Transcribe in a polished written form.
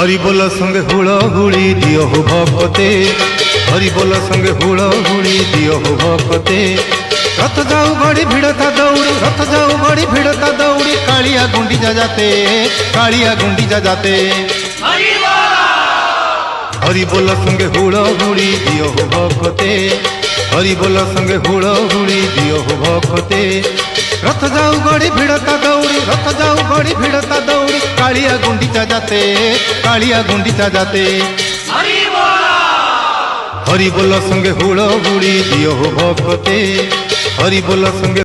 हरि बोल संगे हुड़ी दियो हो भक्ते, हरि बोल संगे हुड़ी दियो हो भक्ते। रथ जाऊ गड़ी भिड़ता दौड़ी, रथ जाऊ गड़ी भिड़ता दौड़ी, कालिया गुंडीचा जाते, कालिया गुंडीचा जाते। हरि बोल संगे हुड़ी दियो हो भक्ते, हरि बोल संगे हुड़ी दियो हो भक्ते। रथ जाऊ गड़ी भिड़ता दौड़ी, रथ जाऊ गड़ी भिड़ता दौड़ी, कालिया गुंडीचा जाते, कालिया गुंडीचा जाते। हरि बोल संगे हुड़ी दियो हो भक्ते, हरि बोल संगे